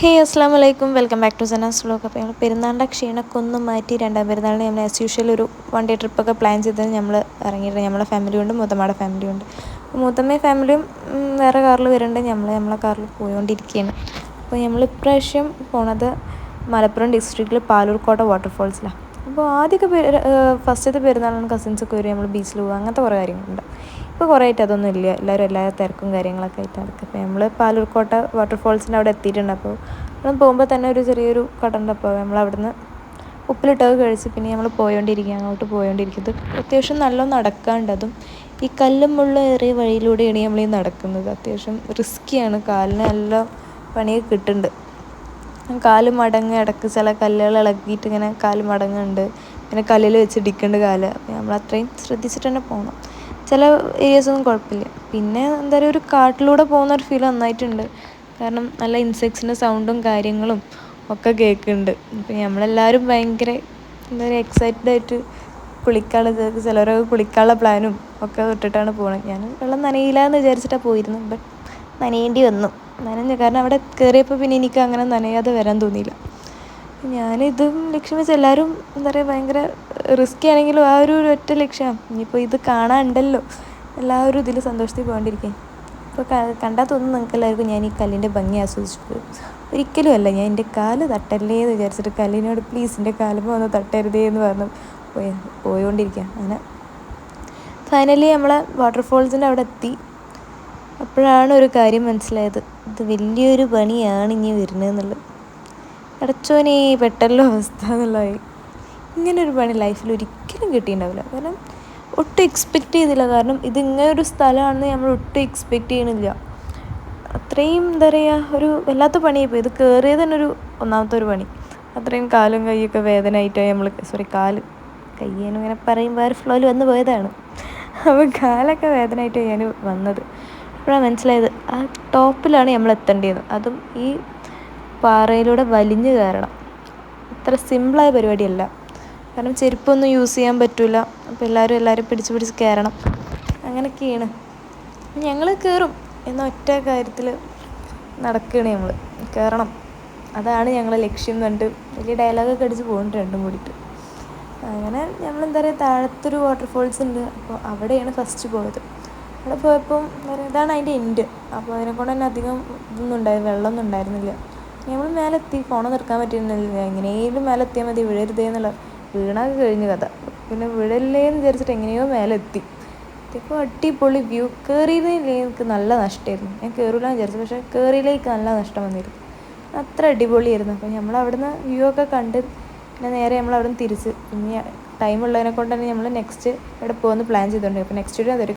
അസ്സാം വലൈക്കും, welcome back to Sanas vlog. അപ്പോൾ ഞങ്ങൾ പെരുന്നാളിൻ്റെ ക്ഷീണമൊക്കെ ഒന്ന് മാറ്റി രണ്ടാം പെരുന്നാളിന് നമ്മൾ ആസ് യൂഷ്വൽ ഒരു 1 ഡേ ട്രിപ്പൊക്കെ പ്ലാൻ ചെയ്ത് നമ്മൾ ഇറങ്ങിയിട്ട് നമ്മളെ ഫാമിലി ഉണ്ട്, മൂത്തമ്മയുടെ ഫാമിലി ഉണ്ട്. അപ്പോൾ മൂത്തമ്മയും ഫാമിലിയും വേറെ കാറിൽ വരുന്നുണ്ട്, നമ്മളെ കാറിൽ പോയിക്കൊണ്ടിരിക്കുകയാണ്. അപ്പോൾ നമ്മൾ ഇപ്രാവശ്യം പോണത് മലപ്പുറം ഡിസ്ട്രിക്റ്റിൽ പാലൂർക്കോട്ട വാട്ടർഫോൾസിലാണ്. അപ്പോൾ ആദ്യമൊക്കെ ഫസ്റ്റത്തെ പെരുന്നാളിന് കസിൻസൊക്കെ വരും, നമ്മൾ ബീച്ചിൽ പോകുക, അങ്ങനത്തെ കുറേ കാര്യങ്ങളുണ്ട്. ഇപ്പോൾ കുറേ ആയിട്ട് അതൊന്നും ഇല്ല, എല്ലാവരും എല്ലാ തിരക്കും കാര്യങ്ങളൊക്കെ ആയിട്ട് നടക്കും. അപ്പോൾ നമ്മൾ പാലൂർക്കോട്ട വാട്ടർഫോൾസിൻ്റെ അവിടെ എത്തിയിട്ടുണ്ട്. അപ്പോൾ നമ്മൾ പോകുമ്പോൾ തന്നെ ഒരു ചെറിയൊരു കട ഉണ്ട്. അപ്പോൾ നമ്മൾ അവിടുന്ന് ഉപ്പിലിട്ടത് കഴിച്ച് പിന്നെ നമ്മൾ അങ്ങോട്ട് പോയോണ്ടിരിക്കുന്നത് അത്യാവശ്യം നല്ല നടക്കാണ്ട്. അതും ഈ കല്ലും മുള്ളും ഏറിയ വഴിയിലൂടെയാണ് നമ്മൾ ഈ നടക്കുന്നത്. അത്യാവശ്യം റിസ്ക്കിയാണ്, കാലിന് നല്ല പണിയൊക്കെ കിട്ടുന്നുണ്ട്. കാല് മടങ്ങ് ഇടക്ക് ചില കല്ലുകൾ ഇളക്കിയിട്ട് ഇങ്ങനെ കാല് മടങ്ങുന്നുണ്ട്, പിന്നെ കല്ലിൽ വെച്ച് ഇടിക്കേണ്ട കാല്. അപ്പോൾ നമ്മൾ അത്രയും ശ്രദ്ധിച്ചിട്ട് തന്നെ പോകണം. ചില ഏരിയാസൊന്നും കുഴപ്പമില്ല. പിന്നെ എന്താ പറയുക, ഒരു കാട്ടിലൂടെ പോകുന്ന ഒരു ഫീൽ നന്നായിട്ടുണ്ട്. കാരണം നല്ല ഇൻസെക്ട്സിൻ്റെ സൗണ്ടും കാര്യങ്ങളും ഒക്കെ കേൾക്കുന്നുണ്ട്. അപ്പോൾ നമ്മളെല്ലാവരും ഭയങ്കര എന്താ പറയുക എക്സൈറ്റഡ് ആയിട്ട് ചിലരൊക്കെ കുളിക്കാനുള്ള പ്ലാനും ഒക്കെ ഇട്ടിട്ടാണ് പോകുന്നത്. ഞാൻ വെള്ളം നനയില്ല എന്ന് വിചാരിച്ചിട്ടാണ് പോയിരുന്നത്, ബട്ട് നനയേണ്ടി വന്നു. കാരണം അവിടെ കയറിയപ്പോൾ പിന്നെ എനിക്ക് അങ്ങനെ നനയാതെ വരാൻ തോന്നിയില്ല. ഞാനിതും ലക്ഷ്യം വെച്ച് എല്ലാവരും എന്താ പറയുക ഭയങ്കര റിസ്കി ആണെങ്കിലും ആ ഒരു ഒറ്റ ലക്ഷ്യമാണ്, ഇനിയിപ്പോൾ ഇത് കാണാനുണ്ടല്ലോ, എല്ലാവരും ഇതിൽ സന്തോഷത്തിൽ പോകാണ്ടിരിക്കുക. ഇപ്പോൾ കണ്ടാൽ തോന്നുന്നു നിങ്ങൾക്ക് എല്ലാവർക്കും ഞാൻ ഈ കല്ലിൻ്റെ ഭംഗി ആസ്വദിച്ചിട്ട് ഒരിക്കലും അല്ല. ഞാൻ എൻ്റെ കാല് തട്ടല്ലേ എന്ന് വിചാരിച്ചിട്ട് കല്ലിനോട് പ്ലീസ് എൻ്റെ കാലുമ്പോൾ ഒന്ന് തട്ടരുതേ എന്ന് പറഞ്ഞ് പോയോണ്ടിരിക്കുക. അങ്ങനെ ഫൈനലി നമ്മളെ വാട്ടർഫോൾസിൻ്റെ അവിടെ എത്തി. അപ്പോഴാണ് ഒരു കാര്യം മനസ്സിലായത്, ഇത് വലിയൊരു പണിയാണ് ഇനി വരുന്നതെന്നുള്ളത്. അടച്ചോനെ പെട്ടല്ലോ അവസ്ഥ എന്നുള്ളതായി. ഇങ്ങനൊരു പണി ലൈഫിൽ ഒരിക്കലും കിട്ടിയിട്ടുണ്ടാവില്ല. കാരണം ഒട്ടും എക്സ്പെക്റ്റ് ചെയ്തില്ല. കാരണം ഇതിങ്ങനൊരു സ്ഥലമാണെന്ന് നമ്മൾ ഒട്ടും എക്സ്പെക്റ്റ് ചെയ്യണില്ല. അത്രയും എന്താ പറയുക, ഒരു വല്ലാത്ത പണിയായിപ്പോയി. ഇത് കയറിയത് തന്നെ ഒന്നാമത്തെ ഒരു പണി. അത്രയും കാലും കൈയൊക്കെ വേദനയായിട്ടായി നമ്മൾ കയ്യേനും ഇങ്ങനെ പറയുമ്പോൾ ഒരു ഫ്ലോയിൽ വന്ന് പോയതാണ്. അപ്പോൾ കാലൊക്കെ വേദനയായിട്ട് ഞാൻ വന്നത്. അപ്പോഴാണ് മനസ്സിലായത് ആ ടോപ്പിലാണ് നമ്മൾ എത്തേണ്ടത്. അതും ഈ പാറയിലൂടെ വലിഞ്ഞു കയറണം. അത്ര സിമ്പിളായ പരിപാടിയല്ല. കാരണം ചെരുപ്പൊന്നും യൂസ് ചെയ്യാൻ പറ്റില്ല. അപ്പോൾ എല്ലാവരും പിടിച്ച് കയറണം. അങ്ങനെയൊക്കെയാണ്. ഞങ്ങൾ കയറും എന്ന ഒറ്റ കാര്യത്തിൽ നടക്കുകയാണ്. നമ്മൾ കയറണം, അതാണ് ഞങ്ങളെ ലക്ഷ്യം എന്ന് പറഞ്ഞിട്ട് വലിയ ഡയലോഗൊക്കെ അടിച്ച് പോകുന്നുണ്ട് രണ്ടും കൂടിയിട്ട്. അങ്ങനെ നമ്മളെന്താ പറയുക, താഴത്തൊരു വാട്ടർഫോൾസ് ഉണ്ട്. അപ്പോൾ അവിടെയാണ് ഫസ്റ്റ് പോയത്. അവിടെ പോയപ്പം എന്താ പറയുക, ഇതാണ് അതിൻ്റെ എൻഡ്. അപ്പോൾ അതിനെക്കൊണ്ട് തന്നെ അധികം വെള്ളമൊന്നും ഉണ്ടായിരുന്നില്ല. നമ്മൾ മേലെത്തി, ഫോൺ നിർക്കാൻ പറ്റുന്നില്ല. എങ്ങനെയും മേലെത്തിയാൽ മതി, വീഴരുതേ എന്നുള്ള വീണൊക്കെ കഴിഞ്ഞ കഥ. പിന്നെ വീഴല്ലേന്ന് വിചാരിച്ചിട്ട് എങ്ങനെയോ മേലെത്തി. ഇപ്പോൾ അടിപൊളി വ്യൂ. കയറിയില്ലേ എനിക്ക് നല്ല നഷ്ടമായിരുന്നു. ഞാൻ കയറില്ല വിചാരിച്ചു, പക്ഷേ കയറിയിലേക്ക് നല്ല നഷ്ടം വന്നിരുന്നു. അത്ര അടിപൊളിയായിരുന്നു. അപ്പോൾ നമ്മൾ അവിടുന്ന് വ്യൂ ഒക്കെ കണ്ട് പിന്നെ നേരെ നമ്മൾ അവിടെ നിന്ന് തിരിച്ച് പിന്നെ ടൈം ഉള്ളതിനെ കൊണ്ട് തന്നെ നമ്മൾ നെക്സ്റ്റ് ഇവിടെ പോകുന്ന പ്ലാൻ ചെയ്തിട്ടുണ്ട്. അപ്പോൾ നെക്സ്റ്റ് വീഡിയോ അതൊരു